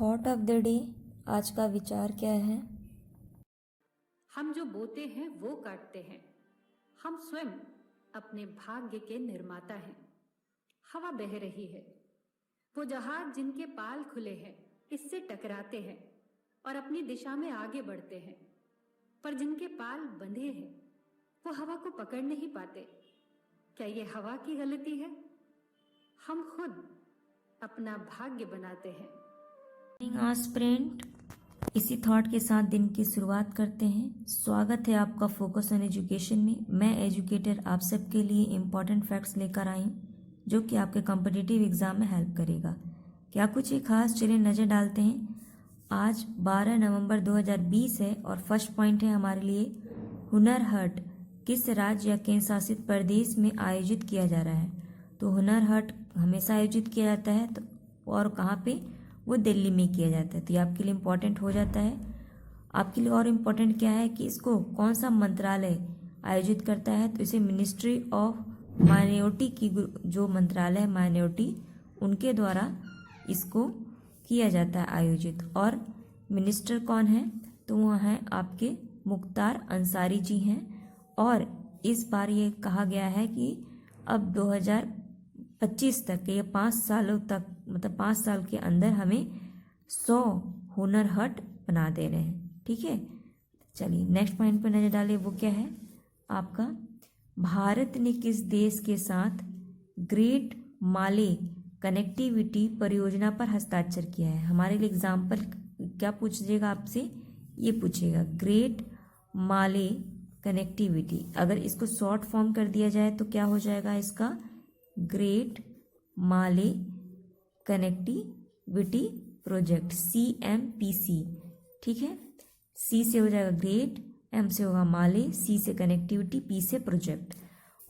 Thought of the day, आज का विचार क्या है? हम जो बोते हैं वो काटते हैं। हम स्वयं अपने भाग्य के निर्माता हैं। हवा बह रही है। वो जहाज जिनके पाल खुले हैं इससे टकराते हैं और अपनी दिशा में आगे बढ़ते हैं, पर जिनके पाल बंधे हैं वो हवा को पकड़ नहीं पाते। क्या ये हवा की गलती है? हम खुद अपना भाग्य बनाते हैं। एस्पिरेंट, इसी थॉट के साथ दिन की शुरुआत करते हैं। स्वागत है आपका फोकस ऑन एजुकेशन में। मैं एजुकेटर आप सबके लिए इम्पॉर्टेंट फैक्ट्स लेकर आई हूँ जो कि आपके कॉम्पिटिटिव एग्जाम में हेल्प करेगा। क्या कुछ एक खास, चलिए नज़र डालते हैं। आज 12 नवंबर 2020 है और फर्स्ट पॉइंट है हमारे लिए, हुनर हाट किस राज्य या केंद्र शासित प्रदेश में आयोजित किया जा रहा है? तो हुनर हाट हमेशा आयोजित किया जाता है, तो और कहाँ पे? वो दिल्ली में किया जाता है। तो ये आपके लिए इम्पोर्टेंट हो जाता है। आपके लिए और इम्पोर्टेंट क्या है कि इसको कौन सा मंत्रालय आयोजित करता है? तो इसे मिनिस्ट्री ऑफ माइनॉरिटी की जो मंत्रालय है माइनॉरिटी, उनके द्वारा इसको किया जाता है आयोजित। और मिनिस्टर कौन है? तो वह हैं आपके मुख्तार अंसारी जी हैं। और इस बार ये कहा गया है कि अब 2025 तक, ये 5 सालों तक, मतलब 5 साल के अंदर हमें 100 हुनर हाट बना दे रहे हैं। ठीक है, चलिए नेक्स्ट पॉइंट पर नजर डालें। वो क्या है आपका, भारत ने किस देश के साथ ग्रेट माले कनेक्टिविटी परियोजना पर हस्ताक्षर किया है? हमारे लिए एग्जाम्पल क्या पूछेगा आपसे? ये पूछेगा ग्रेट माले कनेक्टिविटी। अगर इसको शॉर्ट फॉर्म कर दिया जाए तो क्या हो जाएगा इसका? ग्रेट माले कनेक्टिविटी प्रोजेक्ट, CMPC। ठीक है, सी से हो जाएगा ग्रेट, एम से होगा माले, सी से कनेक्टिविटी, पी से प्रोजेक्ट।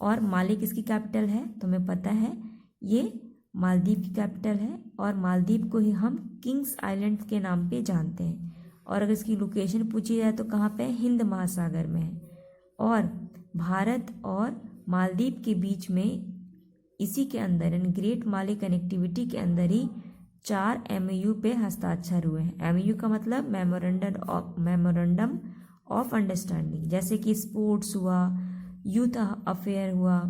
और माले किसकी कैपिटल है? तो हमें पता है ये मालदीव की कैपिटल है, और मालदीव को ही हम किंग्स आइलैंड के नाम पे जानते हैं। और अगर इसकी लोकेशन पूछी जाए तो कहाँ पे है? हिंद महासागर में है। और भारत और मालदीव के बीच में इसी के अंदर, यानी ग्रेट माले कनेक्टिविटी के अंदर ही 4 MOU पे हस्ताक्षर हुए हैं। MOU का मतलब मेमोरेंडम ऑफ अंडरस्टैंडिंग, जैसे कि स्पोर्ट्स हुआ, यूथ अफेयर हुआ,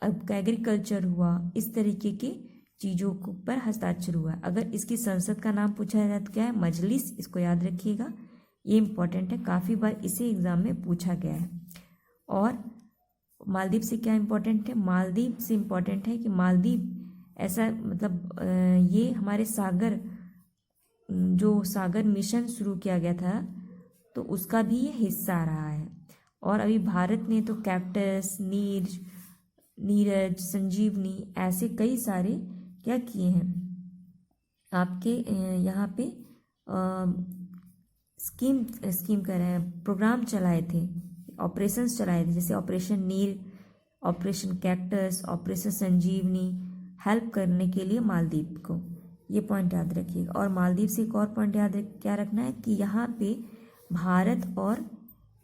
एग्रीकल्चर हुआ, इस तरीके के चीज़ों को पर हस्ताक्षर हुआ। अगर इसकी संसद का नाम पूछा जाए तो क्या है? मजलिस। इसको याद रखिएगा, ये इंपॉर्टेंट है, काफ़ी बार इसे एग्जाम में पूछा गया है। और मालदीव से क्या इम्पोर्टेंट है? मालदीव से इम्पोर्टेंट है कि मालदीव ऐसा, मतलब ये हमारे सागर, जो सागर मिशन शुरू किया गया था तो उसका भी ये हिस्सा रहा है। और अभी भारत ने तो कैक्टस, नीरज, संजीवनी, ऐसे कई सारे क्या किए हैं आपके यहाँ पे स्कीम कर रहे हैं, प्रोग्राम चलाए थे, ऑपरेशंस चलाए थे, जैसे ऑपरेशन नीर, ऑपरेशन कैक्टस, ऑपरेशन संजीवनी, हेल्प करने के लिए मालदीव को। ये पॉइंट याद रखिएगा। और मालदीव से एक और पॉइंट क्या रखना है कि यहाँ पे भारत और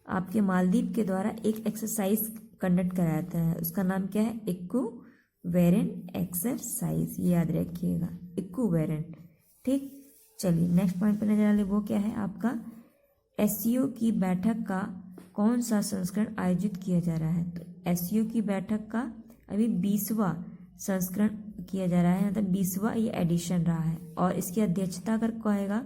आपके मालदीव के द्वारा एक एक्सरसाइज कंडक्ट कराया जाता है। उसका नाम क्या है? Equivalent exercise. ये याद रखिएगा, इक्विवेलेंट। ठीक, चलिए नेक्स्ट पॉइंट पर नजर डालिए। वो क्या है आपका, SCO की बैठक का कौन सा संस्करण आयोजित किया जा रहा है? तो SCO की बैठक का अभी 20वां संस्करण किया जा रहा है, मतलब 20वां ये एडिशन रहा है। और इसकी अध्यक्षता अगर कहेगा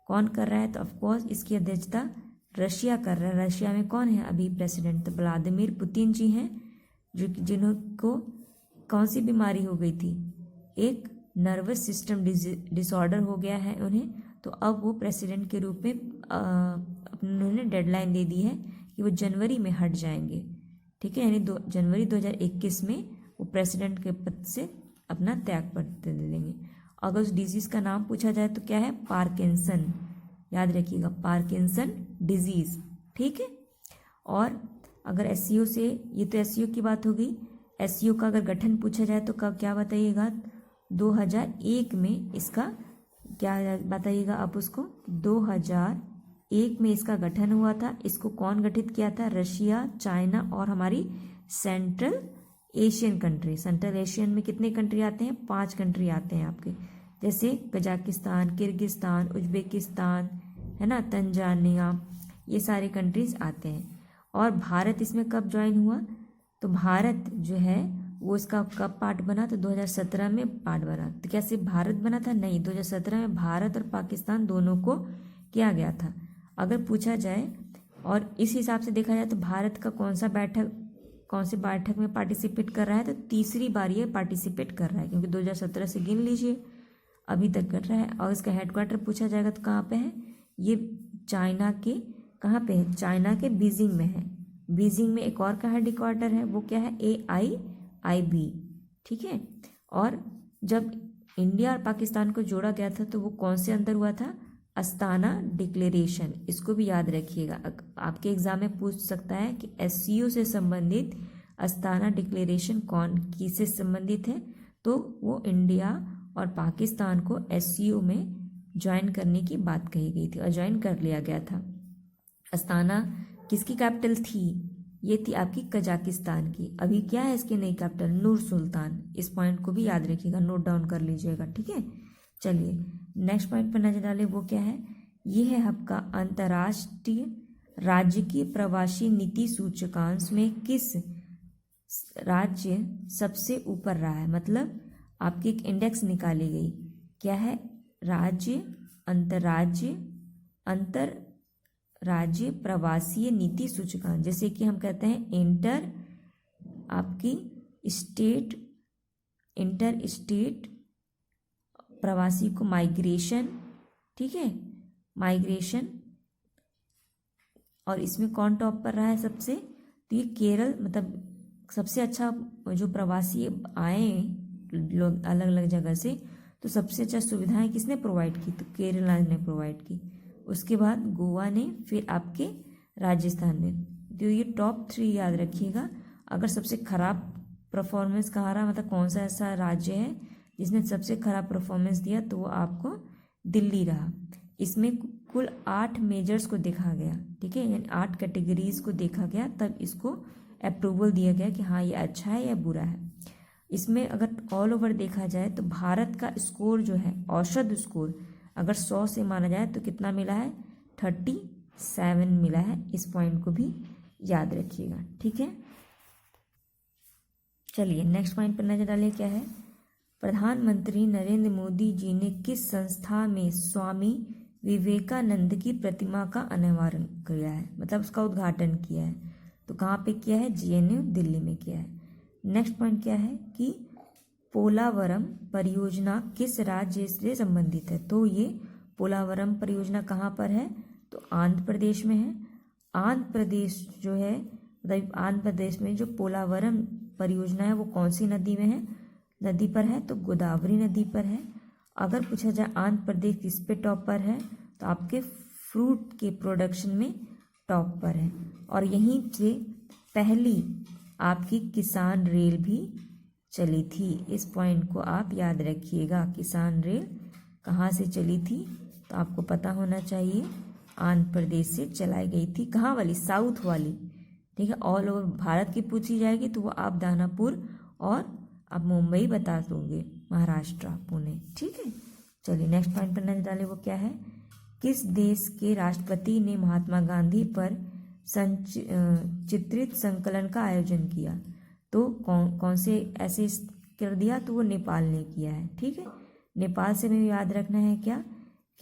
कौन कर रहा है, तो ऑफकोर्स इसकी अध्यक्षता रशिया कर रहा है। रशिया में कौन है अभी प्रेसिडेंट? तो व्लादिमीर पुतिन जी हैं, जिनको कौन सी बीमारी हो गई थी? एक नर्वस सिस्टम डिसऑर्डर हो गया है उन्हें। तो अब वो प्रेसिडेंट के रूप में उन्होंने डेडलाइन दे दी है कि वो जनवरी में हट जाएंगे। ठीक है, यानी जनवरी 2021 में वो प्रेसिडेंट के पद से अपना त्याग पत्र दे देंगे। अगर उस डिजीज़ का नाम पूछा जाए तो क्या है? पार्किंसन। याद रखिएगा, पार्किंसन डिजीज़। ठीक है, और अगर SCO से, ये तो SCO की बात हो गई, SCO का अगर गठन पूछा जाए तो कब, क्या बताइएगा? 2001 में इसका क्या बताइएगा आप उसको? 2001 में इसका गठन हुआ था। इसको कौन गठित किया था? रशिया, चाइना और हमारी central Asian country. Central Asian में कितने कंट्री आते हैं? 5 कंट्री आते हैं आपके, जैसे कजाकिस्तान, किर्गिस्तान, उज्बेकिस्तान, है ना, तंजानिया, ये सारे कंट्रीज आते हैं। और भारत इसमें कब ज्वाइन हुआ? तो भारत जो है वो इसका कब पार्ट बना? तो 2017 में पार्ट बना। तो क्या सिर्फ भारत बना था? नहीं, 2017 में भारत और पाकिस्तान दोनों को किया गया था। अगर पूछा जाए और इस हिसाब से देखा जाए तो भारत का कौन सी बैठक में पार्टिसिपेट कर रहा है? तो तीसरी बार ये पार्टिसिपेट कर रहा है, क्योंकि 2017 से गिन लीजिए अभी तक कर रहा है। और इसका हेडक्वार्टर पूछा जाएगा तो कहाँ पे है? ये चाइना के कहाँ पे है? चाइना के बीजिंग में है। बीजिंग में एक और का हेडक्वार्टर है, वो क्या है? AIIB, ठीक है। और जब इंडिया और पाकिस्तान को जोड़ा गया था तो वो कौन से अंदर हुआ था? Astana declaration. इसको भी याद रखिएगा, आपके एग्जाम में पूछ सकता है कि SCO से संबंधित अस्ताना डिक्लेरेशन किससे संबंधित है? तो वो इंडिया और पाकिस्तान को SCO में ज्वाइन करने की बात कही गई थी और ज्वाइन कर लिया गया था। अस्ताना किसकी कैपिटल थी? ये थी आपकी कजाकिस्तान की। अभी क्या है इसकी नई कैपिटल? नूर सुल्तान। इस पॉइंट को भी याद रखिएगा, नोट डाउन कर लीजिएगा, ठीक है। चलिए नेक्स्ट पॉइंट पर नजर डालें, वो क्या है? ये है आपका अंतर्राष्ट्रीय राजकीय प्रवासी नीति सूचकांक में किस राज्य सबसे ऊपर रहा है? मतलब आपकी एक इंडेक्स निकाली गई, क्या है? अंतरराज्य प्रवासी नीति सूचकांक, जैसे कि हम कहते हैं इंटर स्टेट प्रवासी को माइग्रेशन, ठीक है, माइग्रेशन। और इसमें कौन टॉप पर रहा है सबसे? तो ये केरल, मतलब सबसे अच्छा जो प्रवासी आए लोग अलग अलग जगह से, तो सबसे अच्छा सुविधाएं किसने प्रोवाइड की? तो केरल ने प्रोवाइड की। उसके बाद गोवा ने, फिर आपके राजस्थान ने। तो ये टॉप 3 याद रखिएगा। अगर सबसे खराब परफॉर्मेंस कहाँ रहा, मतलब कौन सा ऐसा राज्य है जिसने सबसे खराब परफॉर्मेंस दिया, तो वो आपको दिल्ली रहा। इसमें कुल 8 मेजर्स को देखा गया, ठीक है, यानी 8 कैटेगरीज को देखा गया, तब इसको अप्रूवल दिया गया कि हाँ ये अच्छा है या बुरा है। इसमें अगर ऑल ओवर देखा जाए तो भारत का स्कोर जो है, औसत स्कोर अगर 100 से माना जाए तो कितना मिला है? 37 मिला है। इस पॉइंट को भी याद रखिएगा, ठीक है। चलिए नेक्स्ट पॉइंट पर नजर डालिए, क्या है? प्रधानमंत्री नरेंद्र मोदी जी ने किस संस्था में स्वामी विवेकानंद की प्रतिमा का अनावरण किया है? मतलब उसका उद्घाटन किया है। तो कहाँ पे किया है? GNU दिल्ली में किया है। नेक्स्ट पॉइंट क्या है कि पोलावरम परियोजना किस राज्य से संबंधित है? तो ये पोलावरम परियोजना कहाँ पर है? तो आंध्र प्रदेश में है। आंध्र प्रदेश जो है, मतलब आंध्र प्रदेश में जो पोलावरम परियोजना है वो कौन सी नदी में है? नदी पर है, तो गोदावरी नदी पर है। अगर पूछा जाए आंध्र प्रदेश किस पे टॉप पर है, तो आपके फ्रूट के प्रोडक्शन में टॉप पर है। और यहीं से पहली आपकी किसान रेल भी चली थी। इस पॉइंट को आप याद रखिएगा, किसान रेल कहाँ से चली थी? तो आपको पता होना चाहिए, आंध्र प्रदेश से चलाई गई थी। कहाँ वाली? साउथ वाली, ठीक है। ऑल ओवर भारत की पूछी जाएगी तो वो आप दानापुर और आप मुंबई बता दोगे, महाराष्ट्र, पुणे, ठीक है। चलिए नेक्स्ट पॉइंट पर नजर डालें, वो क्या है? किस देश के राष्ट्रपति ने महात्मा गांधी पर चित्रित संकलन का आयोजन किया? तो कौन से ऐसे कर दिया? तो वो नेपाल ने किया है, ठीक है। नेपाल से हमें याद रखना है क्या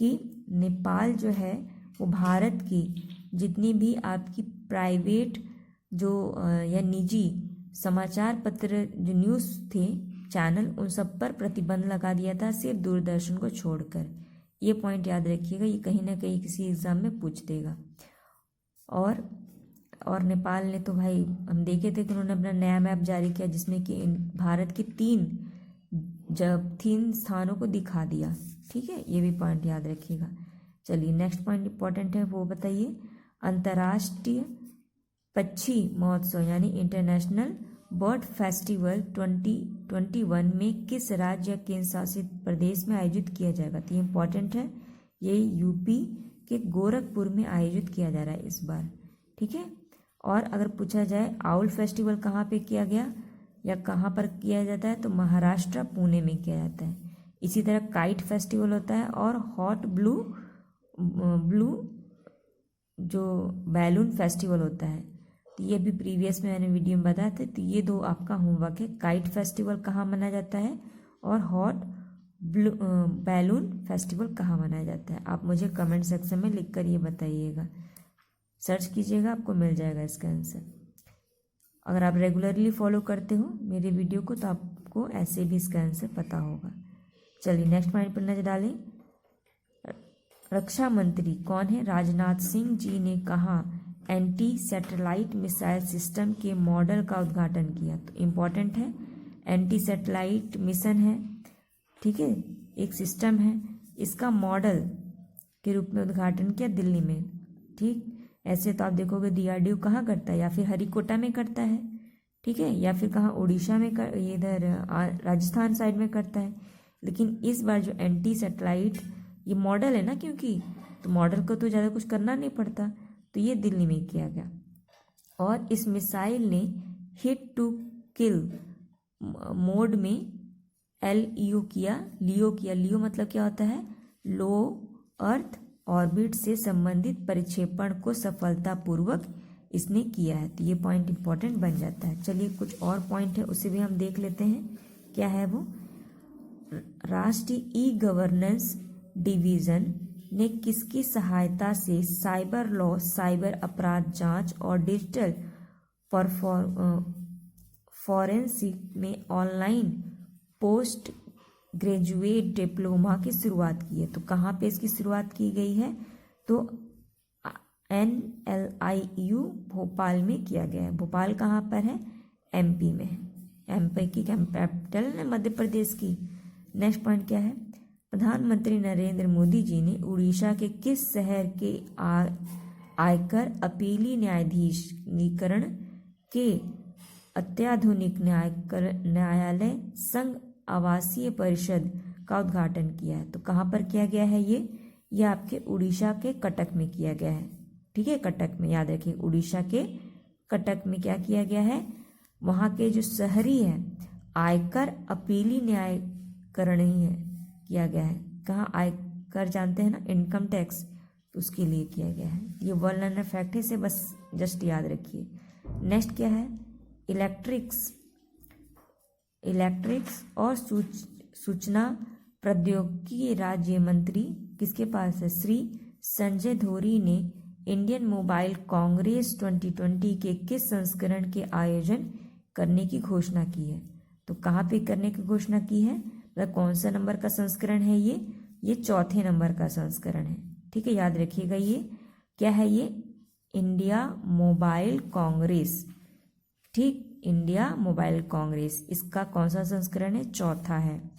कि नेपाल जो है वो भारत की जितनी भी आपकी प्राइवेट जो या निजी समाचार पत्र जो न्यूज़ थे चैनल, उन सब पर प्रतिबंध लगा दिया था, सिर्फ दूरदर्शन को छोड़कर। ये पॉइंट याद रखिएगा, ये कहीं ना कहीं किसी एग्ज़ाम में पूछ देगा। और नेपाल ने तो भाई हम देखे थे कि उन्होंने अपना नया मैप जारी किया जिसमें कि भारत के 3 स्थानों को दिखा दिया, ठीक है। ये भी पॉइंट याद रखिएगा। चलिए नेक्स्ट पॉइंट इंपॉर्टेंट है, वो बताइए। अंतर्राष्ट्रीय पक्षी महोत्सव यानी इंटरनेशनल बर्ड फेस्टिवल 2021 में किस राज्य या केंद्र शासित प्रदेश में आयोजित किया जाएगा? तो ये इंपॉर्टेंट है, ये यूपी के गोरखपुर में आयोजित किया जा रहा है इस बार, ठीक है। और अगर पूछा जाए आउल फेस्टिवल कहाँ पे किया गया या कहाँ पर किया जाता है, तो महाराष्ट्र पुणे में किया जाता है। इसी तरह काइट फेस्टिवल होता है और हॉट ब्लू जो बैलून फेस्टिवल होता है। तो ये भी प्रीवियस में मैंने वीडियो में बताया था। तो ये दो आपका होमवर्क है, काइट फेस्टिवल कहाँ मनाया जाता है और हॉट ब्लू बैलून फेस्टिवल कहाँ मनाया जाता है। आप मुझे कमेंट सेक्शन में लिखकर ये बताइएगा, सर्च कीजिएगा, आपको मिल जाएगा इसका आंसर। अगर आप रेगुलरली फॉलो करते हो मेरे वीडियो को तो आपको ऐसे भी इसका आंसर पता होगा। चलिए नेक्स्ट पॉइंट पर नजर डालें। रक्षा मंत्री कौन है? राजनाथ सिंह जी ने कहा एंटी सैटेलाइट मिसाइल सिस्टम के मॉडल का उद्घाटन किया। तो इम्पॉर्टेंट है, एंटी सैटेलाइट मिशन है, ठीक है, एक सिस्टम है, इसका मॉडल के रूप में उद्घाटन किया दिल्ली में। ठीक, ऐसे तो आप देखोगे DRDO कहाँ करता है, या फिर हरिकोटा में करता है, ठीक है, या फिर कहाँ उड़ीसा में इधर राजस्थान साइड में करता है। लेकिन इस बार जो एंटी सैटेलाइट ये मॉडल है ना, क्योंकि तो मॉडल को तो ज़्यादा कुछ करना नहीं पड़ता, तो ये दिल्ली में किया गया। और इस मिसाइल ने हिट टू किल मोड में LEO किया। लियो मतलब क्या होता है? लो अर्थ ऑर्बिट से संबंधित परिक्षेपण को सफलतापूर्वक इसने किया है। तो ये पॉइंट इंपॉर्टेंट बन जाता है। चलिए कुछ और पॉइंट है उसे भी हम देख लेते हैं, क्या है वो। राष्ट्रीय ई-गवर्नेंस डिवीज़न ने किसकी सहायता से साइबर लॉ, साइबर अपराध जांच और डिजिटल फॉरेंसिक में ऑनलाइन पोस्ट ग्रेजुएट डिप्लोमा की शुरुआत की है? तो कहाँ पे इसकी शुरुआत की गई है? तो NLIU भोपाल में किया गया है। भोपाल कहाँ पर है? MP में है। MP की कैपिटल है मध्य प्रदेश की। नेक्स्ट पॉइंट क्या है? प्रधानमंत्री नरेंद्र मोदी जी ने उड़ीसा के किस शहर के आयकर अपीली न्यायाधीकरण के अत्याधुनिक न्यायालय संघ आवासीय परिषद का उद्घाटन किया है? तो कहाँ पर किया गया है ये आपके उड़ीसा के कटक में किया गया है। ठीक है, कटक में, याद रखिए उड़ीसा के कटक में क्या किया गया है? वहाँ के जो शहरी है आयकर अपीली न्यायाधिकरण ही है किया गया है। कहाँ? आयकर जानते हैं ना, इनकम टैक्स, तो उसके लिए किया गया है। ये वर्ल्ड लर्नर फैक्ट है, इसे बस जस्ट याद रखिए। नेक्स्ट क्या है? इलेक्ट्रिक्स और सूचना प्रौद्योगिकी राज्य मंत्री किसके पास है? श्री संजय धोत्रे ने इंडियन मोबाइल कांग्रेस 2020 के किस संस्करण के आयोजन करने की घोषणा की है? तो कहाँ पे करने की घोषणा की है? मतलब कौन सा नंबर का संस्करण है ये 4थे नंबर का संस्करण है। ठीक है, याद रखिएगा। ये क्या है? ये इंडिया मोबाइल कांग्रेस। ठीक, इंडिया मोबाइल कांग्रेस, इसका कौन सा संस्करण है? 4था है।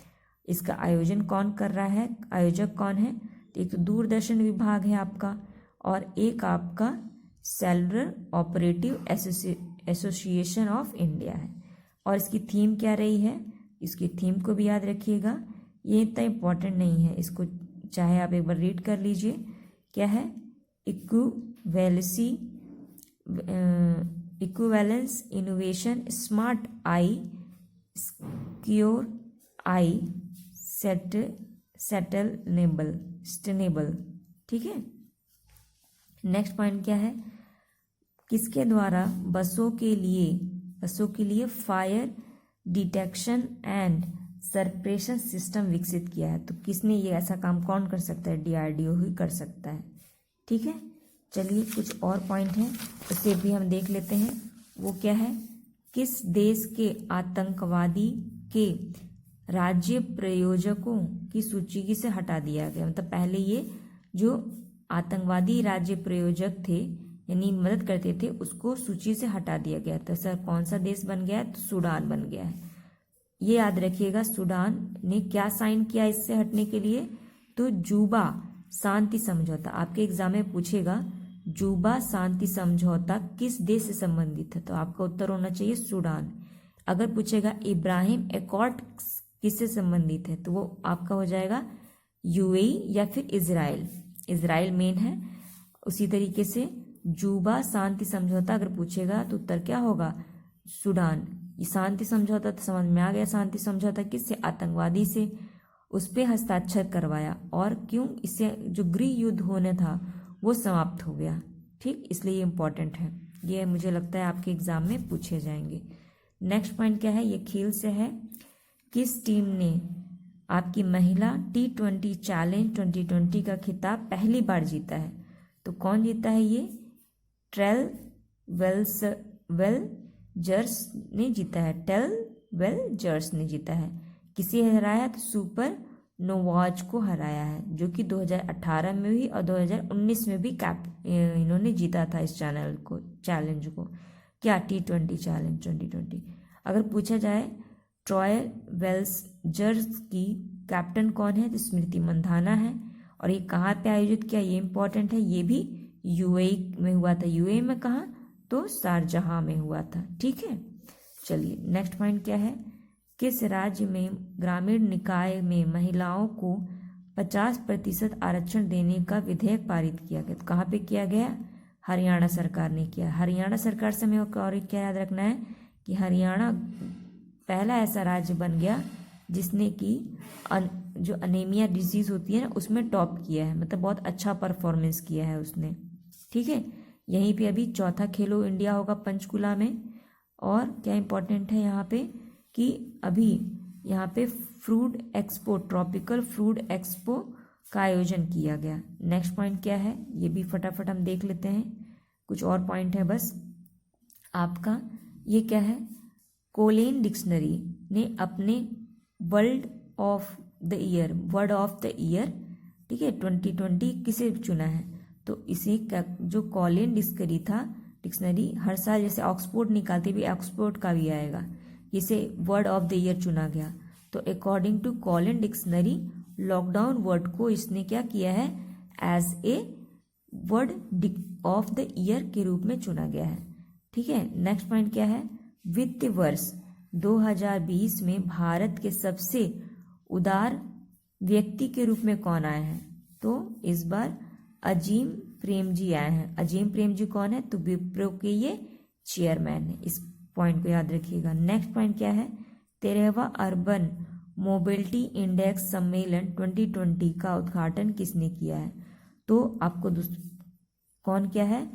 इसका आयोजन कौन कर रहा है? आयोजक कौन है? तो एक तो दूरदर्शन विभाग है आपका, और एक आपका cellular operative association of India है। और इसकी थीम क्या रही है? इसकी थीम को भी याद रखिएगा, ये इतना इम्पोर्टेंट नहीं है, इसको चाहे आप एक बार रीड कर लीजिए। क्या है? Equivalence innovation smart I secure I sustainable. ठीक है, नेक्स्ट पॉइंट क्या है? किसके द्वारा बसों के लिए fire detection and suppression system विकसित किया है? तो किसने ये ऐसा काम कौन कर सकता है? DRDO ही कर सकता है। ठीक है, चलिए कुछ और पॉइंट हैं उसे भी हम देख लेते हैं। वो क्या है? किस देश के आतंकवादी के राज्य प्रयोजकों की सूची से हटा दिया गया? मतलब पहले ये जो आतंकवादी राज्य प्रयोजक थे यानी मदद करते थे उसको सूची से हटा दिया गया। तो सर कौन सा देश बन गया है? तो सूडान बन गया है। ये याद रखिएगा, सूडान ने क्या साइन किया इससे हटने के लिए? तो जूबा शांति समझौता। आपके एग्जाम में पूछेगा जूबा शांति समझौता किस देश से संबंधित है? तो आपका उत्तर होना चाहिए सूडान। अगर पूछेगा इब्राहिम एकॉर्ड किससे संबंधित है? तो वो आपका हो जाएगा UAE या फिर इजराइल मेन है। उसी तरीके से जूबा शांति समझौता अगर पूछेगा तो उत्तर क्या होगा? सूडान। ये शांति समझौता तो समझ में आ गया, शांति समझौता किससे? आतंकवादी से। उस पर हस्ताक्षर करवाया और क्यों, इससे जो गृह युद्ध होने था वो समाप्त हो गया। ठीक, इसलिए ये इम्पोर्टेंट है, ये मुझे लगता है आपके एग्जाम में पूछे जाएंगे। नेक्स्ट पॉइंट क्या है, ये खेल से है। किस टीम ने आपकी महिला T20 चैलेंज 2020 का खिताब पहली बार जीता है? तो कौन जीता है ये? ट्रेल वेल्जर्स ने जीता है, टेल वेल्जर्स ने जीता है। किसे हराया? तो सुपर नोवाज को हराया है, जो कि 2018 में भी और 2019 में भी इन्होंने जीता था इस चैलेंज को। क्या? T20 challenge 2020। अगर पूछा जाए ट्रॉयल वेल्जर्स की कैप्टन कौन है, तो स्मृति मंधाना है। और ये कहाँ पे आयोजित किया, ये इंपॉर्टेंट है, ये भी यूएई में हुआ था। यूएई में कहाँ? तो शारजाह में हुआ था। ठीक है, चलिए नेक्स्ट पॉइंट क्या है, किस राज्य में ग्रामीण निकाय में महिलाओं को 50% आरक्षण देने का विधेयक पारित किया गया? तो कहाँ पे किया गया? हरियाणा सरकार ने किया। हरियाणा सरकार से हमें और क्या याद रखना है कि हरियाणा पहला ऐसा राज्य बन गया जिसने कि जो अनीमिया डिजीज होती है ना उसमें टॉप किया है, मतलब बहुत अच्छा परफॉर्मेंस किया है उसने। ठीक है, यहीं पे अभी चौथा खेलो इंडिया होगा पंचकुला में। और क्या इंपॉर्टेंट है यहाँ पे कि अभी यहाँ पे fruit expo, tropical fruit expo का आयोजन किया गया। नेक्स्ट पॉइंट क्या है, ये भी फटाफट हम देख लेते हैं, कुछ और पॉइंट है बस आपका। ये क्या है, कोलेन डिक्शनरी ने अपने वर्ड ऑफ द ईयर ठीक है 2020 किसे चुना है? तो इसे जो कोलेन डिक्शनरी हर साल जैसे ऑक्सफोर्ड निकालती भी, ऑक्सफोर्ड का भी आएगा, इसे वर्ड ऑफ द ईयर चुना गया। तो according to Collins dictionary lockdown word को इसने क्या किया है, as a word of the year के रूप में चुना गया है। ठीक है, नेक्स्ट पॉइंट क्या है, वित्तीय वर्ष 2020 में भारत के सबसे उदार व्यक्ति के रूप में कौन आए हैं? तो इस बार अजीम प्रेम जी आए हैं। अजीम प्रेम जी कौन है? तो विप्रो के ये चेयरमैन है, इस पॉइंट को याद रखिएगा। नेक्स्ट पॉइंट क्या है, 13वां अर्बन मोबिलिटी इंडेक्स सम्मेलन 2020 का उद्घाटन किसने किया है? तो आपको कौन क्या है,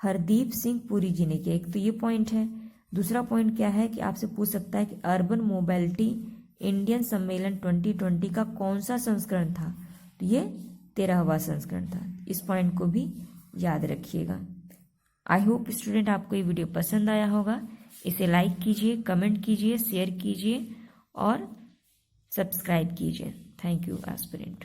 हरदीप सिंह पुरी जी ने किया। एक तो ये पॉइंट है। दूसरा पॉइंट क्या है कि आपसे पूछ सकता है कि अर्बन मोबिलिटी इंडियन सम्मेलन 2020 का कौन सा संस्करण था? तो ये 13वां संस्करण था। इस पॉइंट को भी याद रखिएगा। आई होप स्टूडेंट आपको ये वीडियो पसंद आया होगा। इसे लाइक कीजिए, कमेंट कीजिए, शेयर कीजिए और सब्सक्राइब कीजिए। Thank you aspirant.